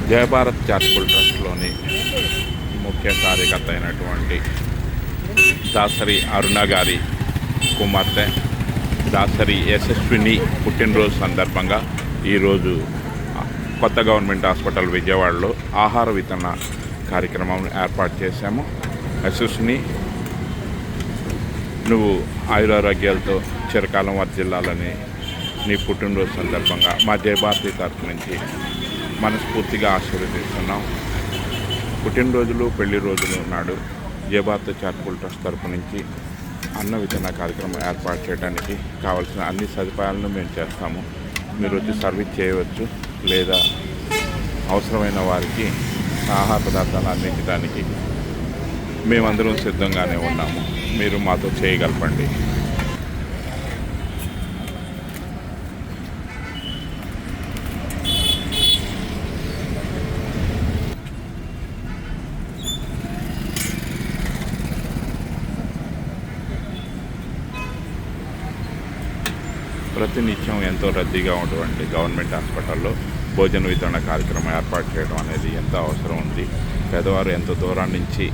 Jayabharat charitable ట్రస్ట్లోని ముఖ్య కార్యకర్త అయినటువంటి దాసరి అరుణ గారి కుమార్తె దాసరి యశస్విని పుట్టినరోజు సందర్భంగా ఈరోజు కొత్త గవర్నమెంట్ హాస్పిటల్ విజయవాడలో ఆహార వితరణ కార్యక్రమం ఏర్పాటు చేశాము. యశస్విని, నువ్వు ఆయురారోగ్యాలతో చిరకాలం వర్ధిల్లాలని నీ పుట్టినరోజు సందర్భంగా మా జయభారతి తరఫు నుంచి మనస్ఫూర్తిగా ఆశీర్వదిస్తున్నాం. పుట్టినరోజులు, పెళ్లి రోజులు నాడు జయభారతి చారిటబుల్ ట్రస్ట్ తరఫు నుంచి అన్న వితరణ కార్యక్రమం ఏర్పాటు చేయడానికి కావాల్సిన అన్ని సదుపాయాలను మేము చేస్తాము. మీరు వచ్చి సర్వీస్ చేయవచ్చు, లేదా అవసరమైన వారికి ఆహార పదార్థాలు అందించడానికి మేమందరం సిద్ధంగానే ఉన్నాము. మీరు మాతో చేయగలపండి. ప్రతినిత్యం ఎంతో రద్దీగా ఉన్నటువంటి గవర్నమెంట్ హాస్పిటల్లో భోజన వితరణ కార్యక్రమం ఏర్పాటు చేయడం అనేది ఎంతో అవసరం ఉంది. పేదవారు ఎంతో దూరం నుంచి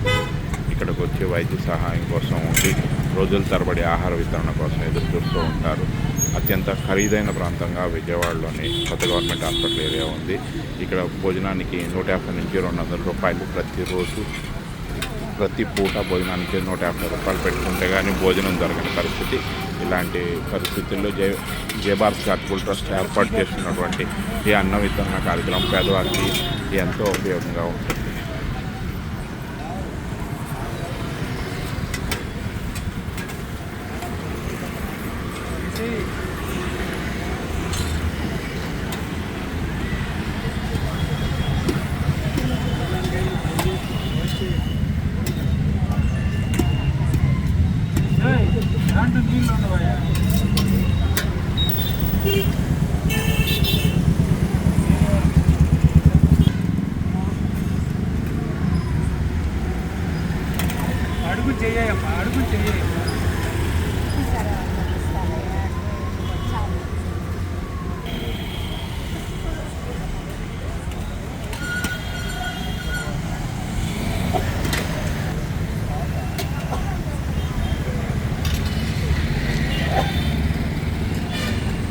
ఇక్కడికి వచ్చి వైద్య సహాయం కోసం ఉండి రోజుల తరబడి ఆహార వితరణ కోసం ఎదురు చూస్తూ ఉంటారు. అత్యంత ఖరీదైన ప్రాంతంగా విజయవాడలోని కొత్త గవర్నమెంట్ హాస్పిటల్ ఏరియా ఉంది. ఇక్కడ భోజనానికి 150 నుంచి 200 రూపాయలు ప్రతిరోజు, ప్రతి పూట భోజనానికి 150 రూపాయలు పెట్టుకుంటే కానీ భోజనం దొరకని పరిస్థితి. ఇలాంటి పరిస్థితుల్లో జయభారత్ చారిటబుల్ ట్రస్ట్ ఏర్పాటు చేస్తున్నటువంటి ఈ అన్న వితరణ కార్యక్రమం పేదవారికి ఎంతో ఉపయోగంగా ఉంటుంది. అడుగు చెయ్యమ్మా, అడుగు చెయ్య.